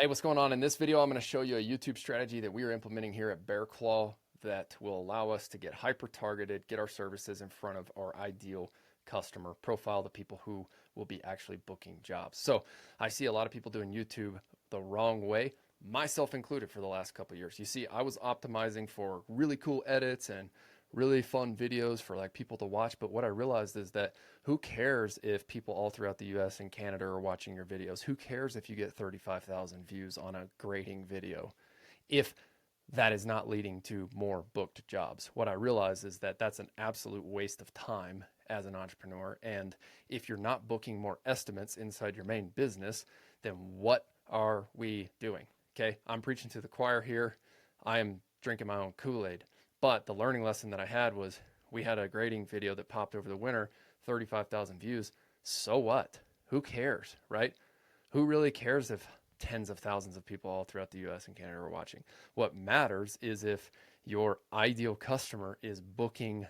Hey, what's going on? In this video, I'm going to show you a YouTube strategy that we are implementing here at Bear Claw that will allow us to get hyper-targeted, get our services in front of our ideal customer profile, the people who will be actually booking jobs. So I see a lot of people doing YouTube the wrong way, myself included, for the last couple of years. You see, I was optimizing for really cool edits and really fun videos for like people to watch, but what I realized is that who cares if people all throughout the US and Canada are watching your videos? Who cares if you get 35,000 views on a grading video if that is not leading to more booked jobs? What I realize is that that's an absolute waste of time as an entrepreneur. And if you're not booking more estimates inside your main business, then what are we doing? Okay, I'm preaching to the choir here. I am drinking my own Kool-Aid. But the learning lesson that I had was we had a grading video that popped over the winter, 35,000 views. So what? Who cares, right? Who really cares if tens of thousands of people all throughout the US and Canada are watching? What matters is if your ideal customer is booking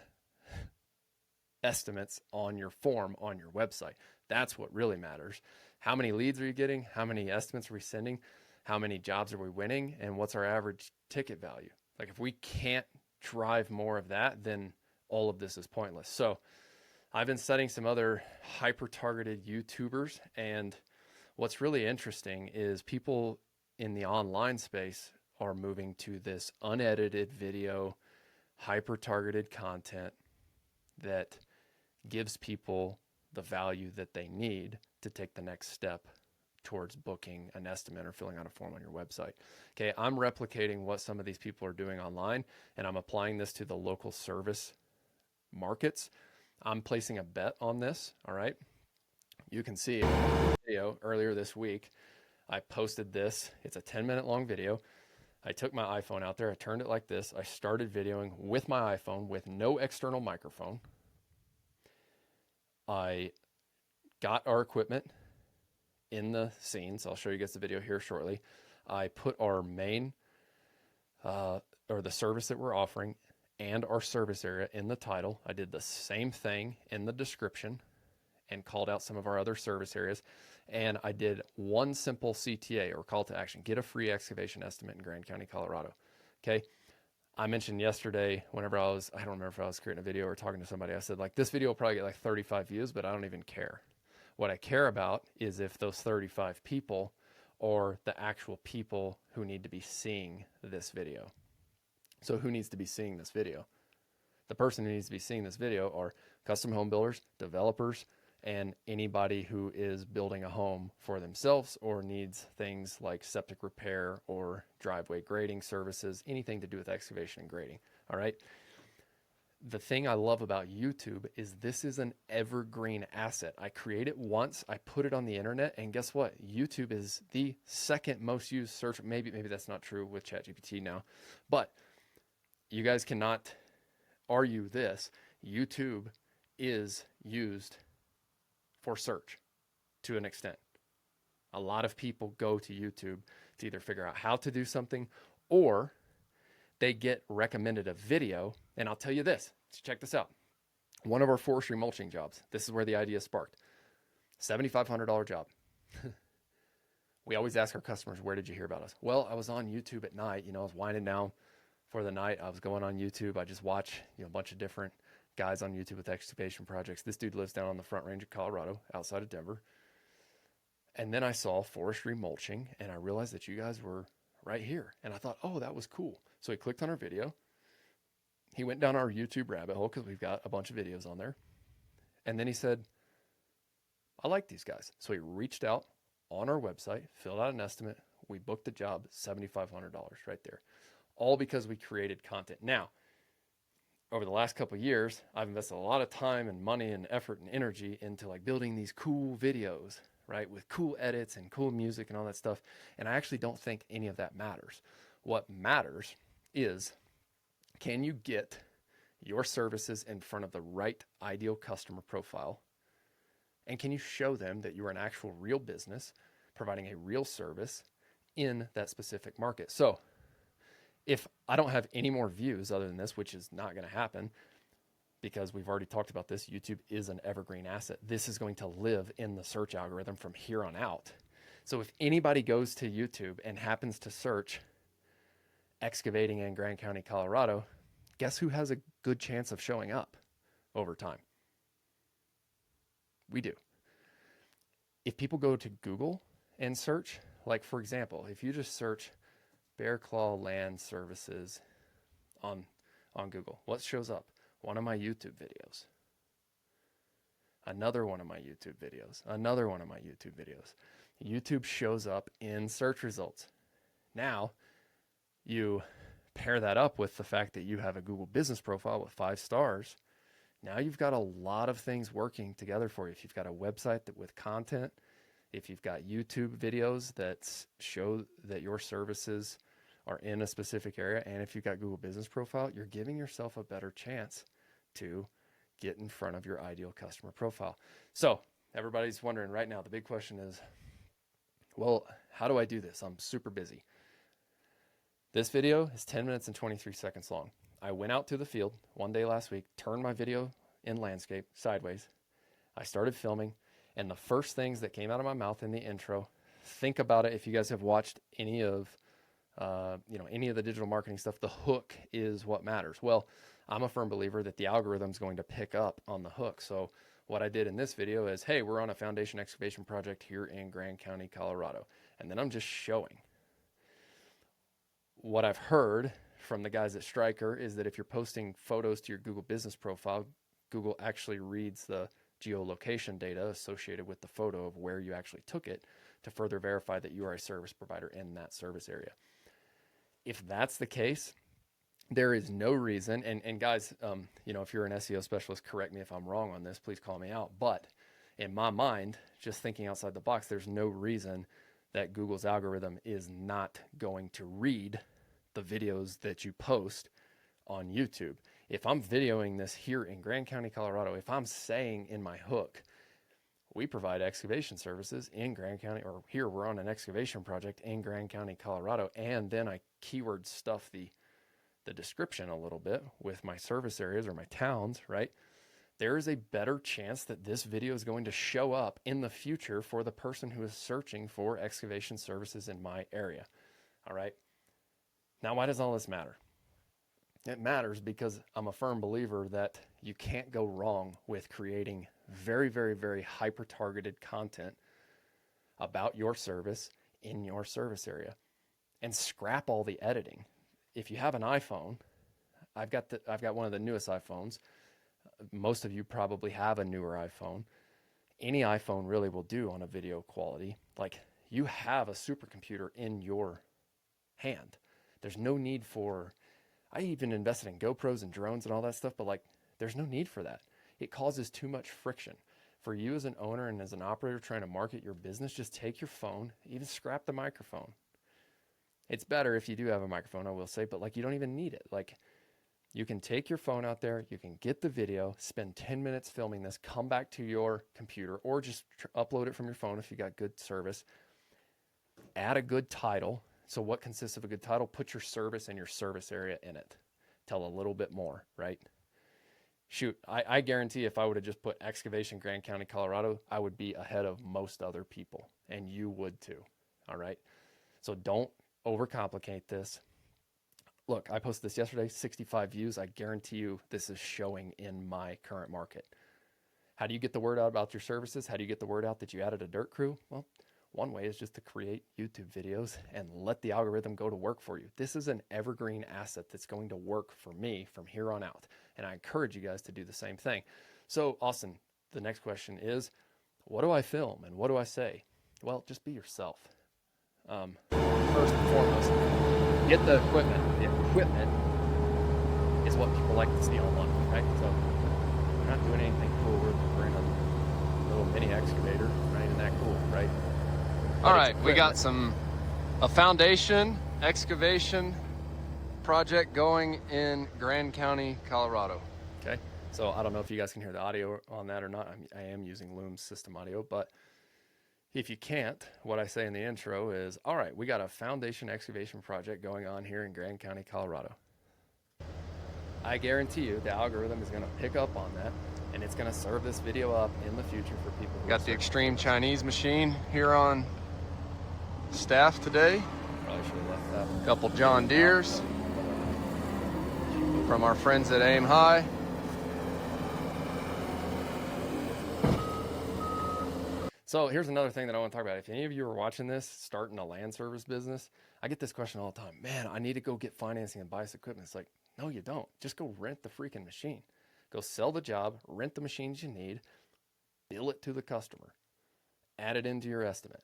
estimates on your form on your website. That's what really matters. How many leads are you getting? How many estimates are we sending? How many jobs are we winning? And what's our average ticket value? Like if we can't drive more of that, then all of this is pointless. So I've been studying some other hyper-targeted YouTubers, and what's really interesting is people in the online space are moving to this unedited video, hyper-targeted content that gives people the value that they need to take the next step towards booking an estimate or filling out a form on your website. Okay, I'm replicating what some of these people are doing online, and I'm applying this to the local service markets. I'm placing a bet on this, all right? You can see in the video earlier this week, I posted this. It's a 10-minute long video. I took my iPhone out there, I turned it like this, I started videoing with my iPhone with no external microphone. I got our equipment in the scene, so I'll show you guys the video here shortly. I put our main or the service that we're offering and our service area in the title. I did the same thing in the description and called out some of our other service areas. And I did one simple CTA or call to action: get a free excavation estimate in Grand County, Colorado. Okay. I mentioned yesterday, whenever I don't remember if I was creating a video or talking to somebody, I said, like, this video will probably get like 35 views, but I don't even care. What I care about is if those 35 people are the actual people who need to be seeing this video. So who needs to be seeing this video? The person who needs to be seeing this video are custom home builders, developers, and anybody who is building a home for themselves or needs things like septic repair or driveway grading services, anything to do with excavation and grading. All right. The thing I love about YouTube is this is an evergreen asset. I create it once, I put it on the internet, and guess what? YouTube is the second most used search. Maybe that's not true with ChatGPT now, but you guys cannot argue this. YouTube is used for search to an extent. A lot of people go to YouTube to either figure out how to do something or they get recommended a video. And I'll tell you this, check this out. One of our forestry mulching jobs, this is where the idea sparked. $7,500 job. We always ask our customers, where did you hear about us? Well, I was on YouTube at night. I was winding down for the night. I was going on YouTube. I just watch, a bunch of different guys on YouTube with excavation projects. This dude lives down on the Front Range of Colorado, outside of Denver. And then I saw forestry mulching, and I realized that you guys were right here. And I thought, oh, that was cool. So he clicked on our video. He went down our YouTube rabbit hole because we've got a bunch of videos on there. And then he said, I like these guys. So he reached out on our website, filled out an estimate. We booked the job, $7,500 right there. All because we created content. Now, over the last couple of years, I've invested a lot of time and money and effort and energy into like building these cool videos, right? With cool edits and cool music and all that stuff. And I actually don't think any of that matters. What matters is, can you get your services in front of the right ideal customer profile? And can you show them that you're an actual real business providing a real service in that specific market? So if I don't have any more views other than this, which is not going to happen because we've already talked about this, YouTube is an evergreen asset. This is going to live in the search algorithm from here on out. So if anybody goes to YouTube and happens to search excavating in Grand County, Colorado, guess who has a good chance of showing up over time? We do. If people go to Google and search, like for example, if you just search Bear Claw Land Services on Google, what shows up? One of my YouTube videos. Another one of my YouTube videos. Another one of my YouTube videos. YouTube shows up in search results. Now, you pair that up with the fact that you have a Google business profile with 5 stars. Now you've got a lot of things working together for you. If you've got a website with content, if you've got YouTube videos that show that your services are in a specific area, and if you've got Google business profile, you're giving yourself a better chance to get in front of your ideal customer profile. So everybody's wondering right now, the big question is, well, how do I do this? I'm super busy. This video is 10 minutes and 23 seconds long. I went out to the field one day last week, turned my video in landscape sideways. I started filming, and the first things that came out of my mouth in the intro, think about it. If you guys have watched any of any of the digital marketing stuff, the hook is what matters. Well, I'm a firm believer that the algorithm's going to pick up on the hook. So what I did in this video is, hey, we're on a foundation excavation project here in Grand County, Colorado. And then I'm just showing. What I've heard from the guys at Stryker is that if you're posting photos to your Google business profile, Google actually reads the geolocation data associated with the photo of where you actually took it to further verify that you are a service provider in that service area. If that's the case, there is no reason, and guys, if you're an SEO specialist, correct me if I'm wrong on this, please call me out. But in my mind, just thinking outside the box, there's no reason that Google's algorithm is not going to read the videos that you post on YouTube. If I'm videoing this here in Grand County, Colorado, if I'm saying in my hook, we provide excavation services in Grand County, or here we're on an excavation project in Grand County, Colorado, and then I keyword stuff the description a little bit with my service areas or my towns, right? There is a better chance that this video is going to show up in the future for the person who is searching for excavation services in my area. All right. Now, why does all this matter? It matters because I'm a firm believer that you can't go wrong with creating very, very, very hyper-targeted content about your service in your service area, and scrap all the editing. If you have an iPhone, I've got one of the newest iPhones. Most of you probably have a newer iPhone. Any iPhone really will do on a video quality. Like, you have a supercomputer in your hand. There's no need for, I even invested in GoPros and drones and all that stuff, but like, there's no need for that. It causes too much friction. For you as an owner and as an operator trying to market your business, just take your phone, even scrap the microphone. It's better if you do have a microphone, I will say, but like, you don't even need it. Like, you can take your phone out there, you can get the video, spend 10 minutes filming this, come back to your computer, or just upload it from your phone if you got good service. Add a good title. So what consists of a good title? Put your service and your service area in it. Tell a little bit more, right? Shoot, I guarantee if I would have just put excavation Grand County, Colorado, I would be ahead of most other people, and you would too, all right? So don't overcomplicate this. Look, I posted this yesterday, 65 views. I guarantee you this is showing in my current market. How do you get the word out about your services? How do you get the word out that you added a dirt crew? Well, one way is just to create YouTube videos and let the algorithm go to work for you. This is an evergreen asset that's going to work for me from here on out. And I encourage you guys to do the same thing. So, Austin, the next question is, what do I film and what do I say? Well, just be yourself. First and foremost, get the equipment. The equipment is what people like to see online, right? So we're not doing anything cool. We're in a little mini excavator, right? Isn't that cool, right? All right, we got a foundation excavation project going in Grand County, Colorado. Okay, so I don't know if you guys can hear the audio on that or not. I am using Loom's system audio, but if you can't, what I say in the intro is, all right, we got a foundation excavation project going on here in Grand County, Colorado. I guarantee you the algorithm is going to pick up on that, and it's going to serve this video up in the future for people who got the extreme Chinese machine here on staff today. Probably should have left that. A couple John Deeres from our friends at Aim High. So here's another thing that I want to talk about. If any of you are watching this, starting a land service business, I get this question all the time. Man, I need to go get financing and buy this equipment. It's like, no, you don't. Just go rent the freaking machine. Go sell the job, rent the machines you need, bill it to the customer, add it into your estimate.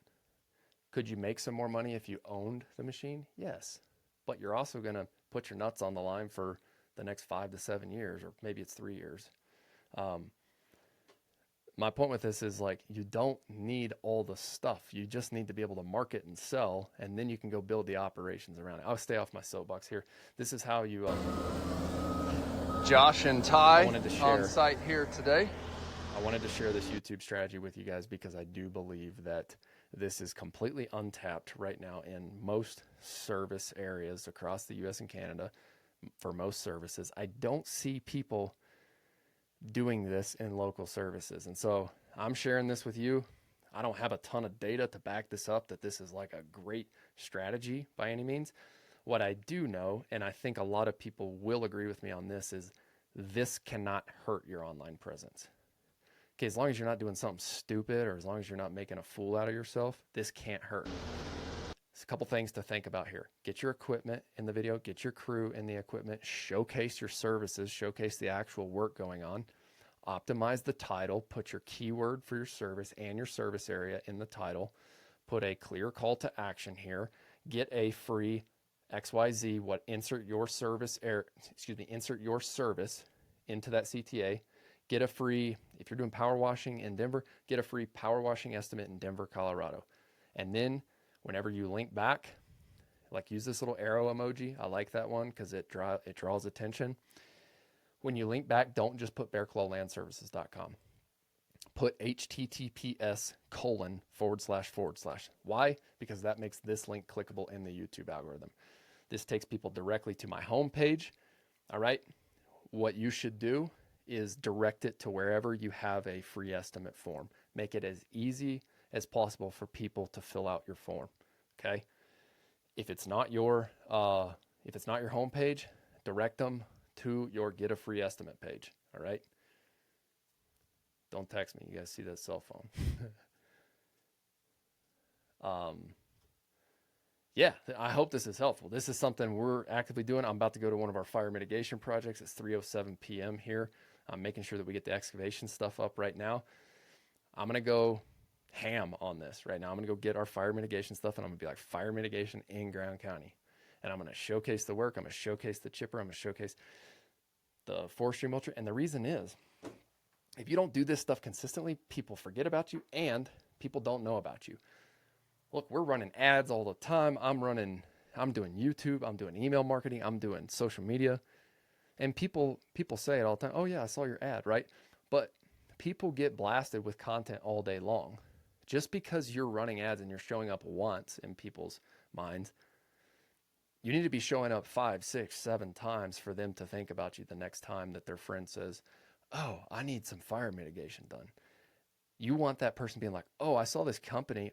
Could you make some more money if you owned the machine? Yes. But you're also going to put your nuts on the line for the next 5 to 7 years, or maybe it's 3 years. My point with this is, like, you don't need all the stuff. You just need to be able to market and sell, and then you can go build the operations around it. I'll stay off my soapbox here. This is how you... Josh and Ty on site here today. I wanted to share this YouTube strategy with you guys because I do believe that this is completely untapped right now in most service areas across the US and Canada for most services. I don't see people doing this in local services. And so I'm sharing this with you. I don't have a ton of data to back this up, that this is like a great strategy by any means. What I do know, and I think a lot of people will agree with me on this, is this cannot hurt your online presence. Okay, as long as you're not doing something stupid, or as long as you're not making a fool out of yourself, this can't hurt. There's a couple things to think about here. Get your equipment in the video, get your crew in the equipment, showcase your services, showcase the actual work going on, optimize the title, put your keyword for your service and your service area in the title, put a clear call to action here, get a free XYZ, insert your service into that CTA, get a free, if you're doing power washing in Denver, get a free power washing estimate in Denver, Colorado. And then whenever you link back, like, use this little arrow emoji. I like that one because it draws attention. When you link back, don't just put bearclawlandservices.com. Put https://. Why? Because that makes this link clickable in the YouTube algorithm. This takes people directly to my homepage. All right. What you should do is direct it to wherever you have a free estimate form. Make it as easy as possible for people to fill out your form. Okay. If it's not your homepage, direct them to your get a free estimate page. All right. Don't text me. You guys see that cell phone. Yeah, I hope this is helpful. This is something we're actively doing. I'm about to go to one of our fire mitigation projects. It's 3:07 p.m. here. I'm making sure that we get the excavation stuff up right now. I'm going to go ham on this right now. I'm going to go get our fire mitigation stuff, and I'm going to be like, fire mitigation in Grand County. And I'm going to showcase the work. I'm going to showcase the chipper. I'm going to showcase the forestry mulcher. And the reason is, if you don't do this stuff consistently, people forget about you and people don't know about you. Look, we're running ads all the time. I'm doing YouTube. I'm doing email marketing. I'm doing social media. And people say it all the time. Oh yeah, I saw your ad, right? But people get blasted with content all day long. Just because you're running ads and you're showing up once in people's minds, you need to be showing up 5, 6, 7 times for them to think about you the next time that their friend says, oh, I need some fire mitigation done. You want that person being like, oh, I saw this company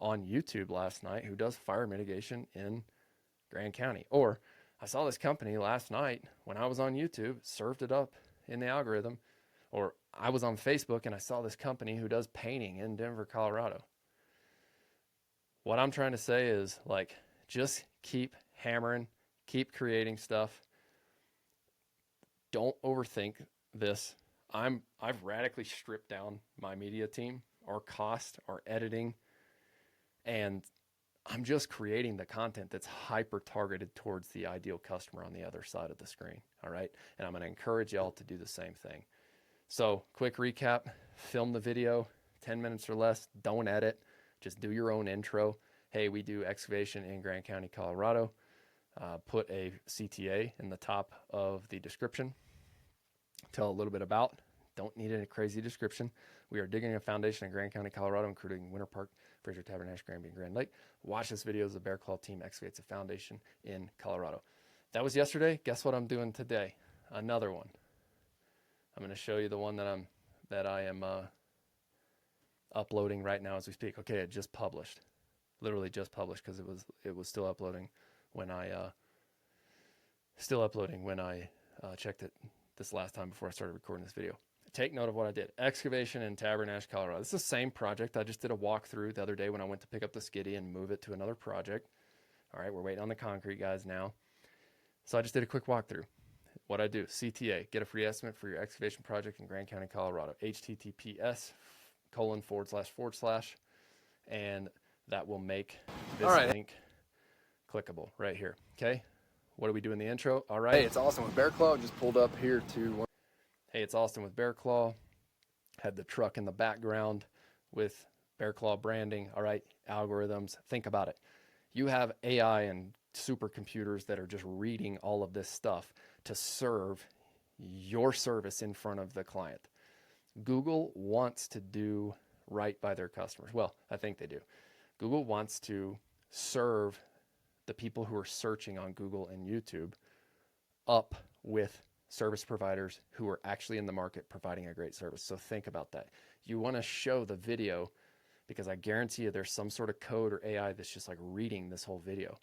on YouTube last night who does fire mitigation in Grand County. Or I saw this company last night when I was on YouTube, served it up in the algorithm. Or I was on Facebook and I saw this company who does painting in Denver, Colorado. What I'm trying to say is, like, just keep hammering, keep creating stuff. Don't overthink this. I've radically stripped down my media team, our cost, our editing, and I'm just creating the content that's hyper targeted towards the ideal customer on the other side of the screen. All right. And I'm going to encourage y'all to do the same thing. So quick recap, film the video, 10 minutes or less. Don't edit. Just do your own intro. Hey, we do excavation in Grand County, Colorado. Put a CTA in the top of the description. Tell a little bit about. Don't need a crazy description. We are digging a foundation in Grand County, Colorado, including Winter Park, Fraser Tavern, Ash, Granby, and Grand Lake. Watch this video as the Bear Claw team excavates a foundation in Colorado. That was yesterday. Guess what I'm doing today? Another one. I'm going to show you the one that I am uploading right now as we speak. Okay, it just published. literally just published because it was still uploading when I checked it this last time before I started recording this video. Take note of what I did. Excavation in Tabernash, Colorado. This is the same project. I just did a walkthrough the other day when I went to pick up the skiddy and move it to another project. All right, we're waiting on the concrete guys now. So I just did a quick walkthrough. What I do, CTA, get a free estimate for your excavation project in Grand County, Colorado. https:// and that will make this link clickable right here. Okay, what do we do in the intro? All right. Hey, it's Austin with Bear Claw. Just pulled up here to. Hey, it's Austin with Bear Claw. Had the truck in the background with Bear Claw branding. All right, algorithms. Think about it. You have AI and supercomputers that are just reading all of this stuff to serve your service in front of the client. Google wants to do right by their customers. Well, I think they do. Google wants to serve the people who are searching on Google and YouTube up with service providers who are actually in the market providing a great service. So think about that. You want to show the video because I guarantee you there's some sort of code or AI that's just like reading this whole video.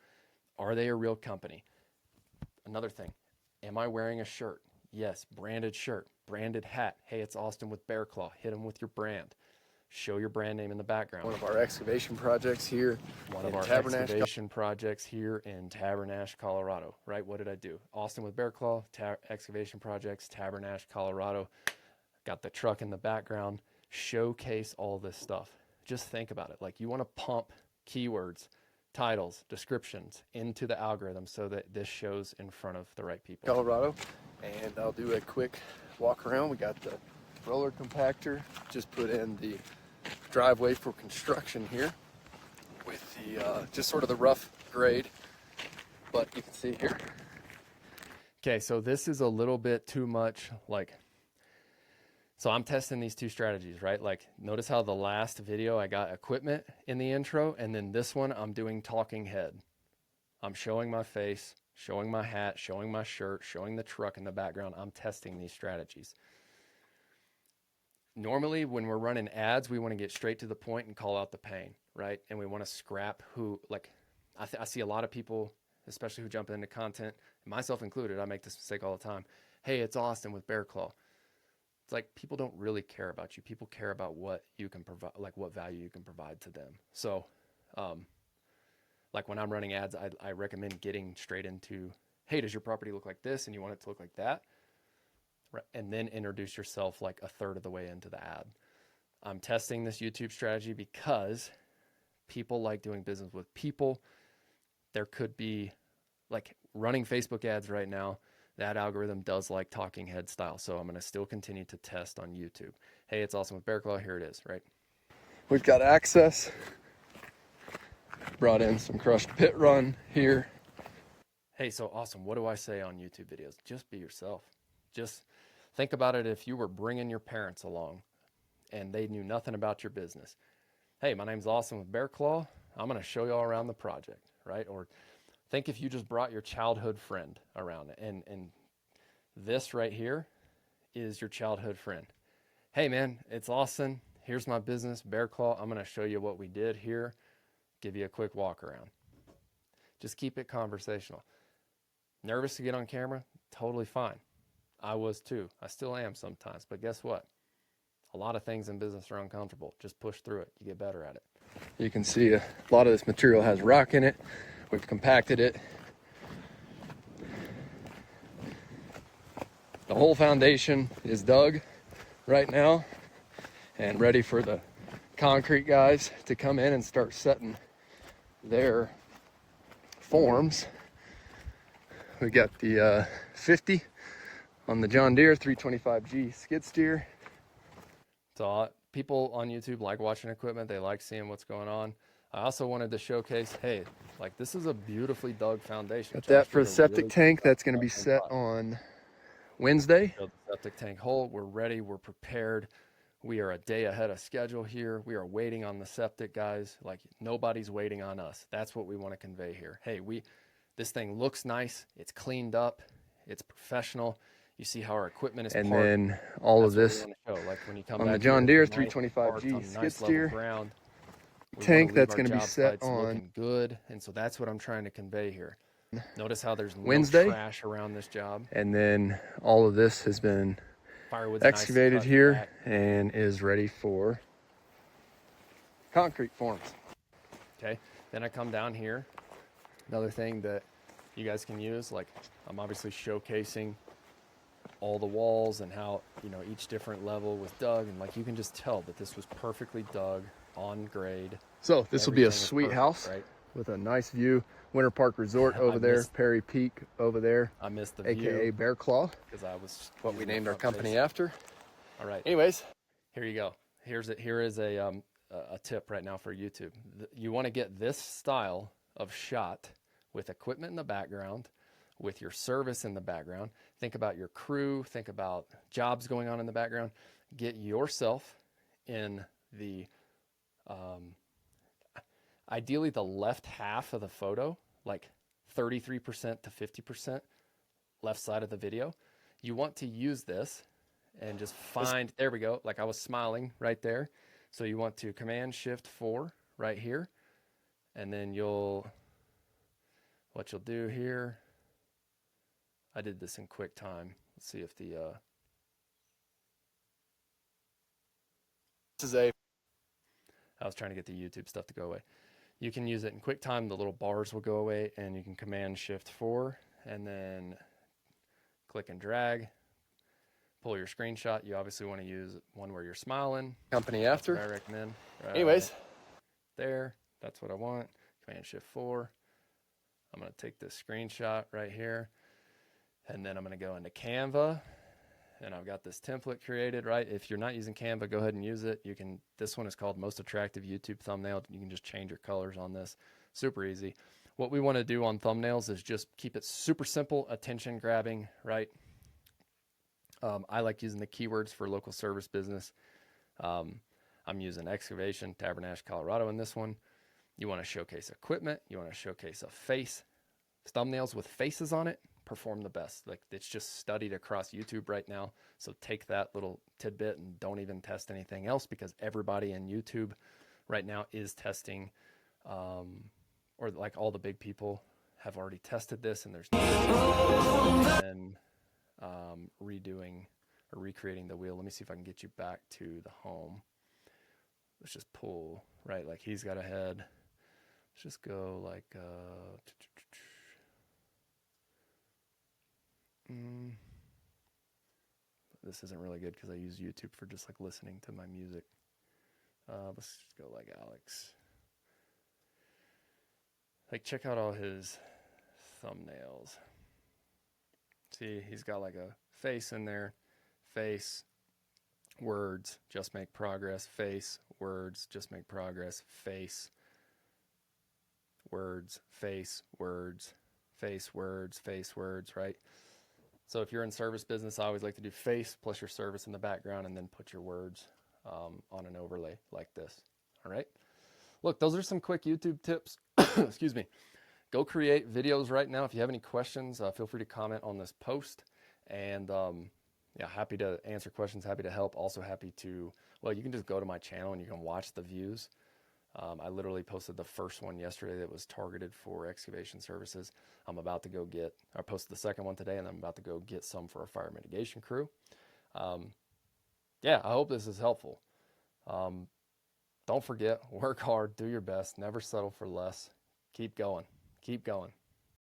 Are they a real company? Another thing, am I wearing a shirt? Yes, branded shirt, branded hat. Hey, it's Austin with Bear Claw. Hit them with your brand. Show your brand name in the background. One of our excavation projects here in Tabernash, Colorado, right? What did I do? Austin with Bear Claw, excavation projects, Tabernash, Colorado. Got the truck in the background. Showcase all this stuff. Just think about it. Like you want to pump keywords, titles, descriptions into the algorithm so that this shows in front of the right people. Colorado, and I'll do a quick walk around. We got the roller compactor, just put in the driveway for construction here with the just sort of the rough grade, but you can see here. Okay, so this is a little bit too much so I'm testing these two strategies, right? Like notice how the last video I got equipment in the intro, and then this one I'm doing talking head. I'm showing my face, showing my hat, showing my shirt, showing the truck in the background. I'm testing these strategies. Normally when we're running ads, we want to get straight to the point and call out the pain, right? And we want to scrap I see a lot of people, especially who jump into content, myself included, I make this mistake all the time. Hey, it's Austin with Bear Claw. It's like people don't really care about you. People care about what you can provide, like what value you can provide to them. So, like when I'm running ads, I recommend getting straight into, hey, does your property look like this? And you want it to look like that? Right. And then introduce yourself like a third of the way into the ad. I'm testing this YouTube strategy because people like doing business with people. There could be like running Facebook ads right now. That algorithm does like talking head style. So I'm going to still continue to test on YouTube. Hey, it's Awesome with Bear Claw. Here it is, right? We've got access. Brought in some crushed pit run here. Hey, so awesome. What do I say on YouTube videos? Just be yourself. Just think about it if you were bringing your parents along and they knew nothing about your business. Hey, my name's Austin with Bear Claw. I'm going to show you all around the project, right? Or think if you just brought your childhood friend around and this right here is your childhood friend. Hey man, it's Austin. Here's my business, Bear Claw. I'm going to show you what we did here. Give you a quick walk around. Just keep it conversational. Nervous to get on camera? Totally fine. I was too. I still am sometimes, but guess what? A lot of things in business are uncomfortable. Just push through it. You get better at it. You can see a lot of this material has rock in it. We've compacted it. The whole foundation is dug right now and ready for the concrete guys to come in and start setting their forms. We got the 50 on the John Deere 325G skid steer. So people on YouTube like watching equipment. They like seeing what's going on. I also wanted to showcase, hey, like this is a beautifully dug foundation. Got that for the septic tank. That's going to be set on Wednesday. The septic tank hole. We're ready. We're prepared. We are a day ahead of schedule here. We are waiting on the septic guys. Like nobody's waiting on us. That's what we want to convey here. Hey, this thing looks nice. It's cleaned up. It's professional. You see how our equipment is and parked. then all of this like when you come on back the John here, Deere nice 325G nice skid steer. ground. We want to tank leave that's our going to be job set sites on looking good. And so that's what I'm trying to convey here. Notice how there's no Wednesday. trash around this job. And then all of this has been Firewood's nice and excavated cut here back. and is ready for concrete forms. Okay, then I come down here. Another thing that you guys can use, like I'm obviously showcasing all the walls and how, you know, each different level was dug, and like you can just tell that this was perfectly dug on grade. So this will be a Everything is sweet perfect, house, right? with a nice view. Winter Park Resort over there, Perry Peak over there, I missed the aka view Bear Claw, because I was what we using the named our front company face. after. All right, Anyways, here you go. Here is a tip right now for YouTube. You want to get this style of shot with equipment in the background, with your service in the background. Think about your crew, think about jobs going on in the background. Get yourself in the ideally the left half of the photo, like 33% to 50% left side of the video. You want to use this and just find, there we go, like I was smiling right there. So you want to Command Shift 4 right here, and then what you'll do here, I did this in QuickTime. Let's see if this is a I was trying to get the YouTube stuff to go away. You can use it in QuickTime. The little bars will go away, and you can Command Shift 4 and then click and drag. Pull your screenshot. You obviously want to use one where you're smiling. company That's after. what I recommend. Anyways, There, that's what I want. Command Shift 4. I'm going to take this screenshot right here, and then I'm going to go into Canva, and I've got this template created, right? If you're not using Canva, go ahead and use it. You can. This one is called Most Attractive YouTube Thumbnail. You can just change your colors on this. Super easy. What we want to do on thumbnails is just keep it super simple, attention grabbing, right? I like using the keywords for local service business. I'm using excavation, Tabernacle, Colorado in this one. You want to showcase equipment. You want to showcase a face. Thumbnails with faces on it perform the best. Like it's just studied across YouTube right now. So take that little tidbit and don't even test anything else, because everybody in YouTube right now is testing, or like all the big people have already tested this, and there's and redoing or recreating the wheel. Let me see if I can get you back to the home. Let's just pull, right? Like he's got a head. Let's just go like, this isn't really good because I use YouTube for just like listening to my music. Let's just go like Alex. Like check out all his thumbnails. See, he's got like a face in there. Face, words, just make progress. Face, words, just make progress. Face, words, face, words, face, words, face, words, right? So if you're in service business, I always like to do face plus your service in the background and then put your words on an overlay like this. All right. Look, those are some quick YouTube tips. Excuse me. Go create videos right now. If you have any questions, feel free to comment on this post. And yeah, happy to answer questions, happy to help. Also happy to, well, you can just go to my channel and you can watch the views. I literally posted the first one yesterday that was targeted for excavation services. I'm about to go get, I posted the second one today, and I'm about to go get some for a fire mitigation crew. Yeah, I hope this is helpful. Don't forget, work hard, do your best, never settle for less. Keep going. Keep going.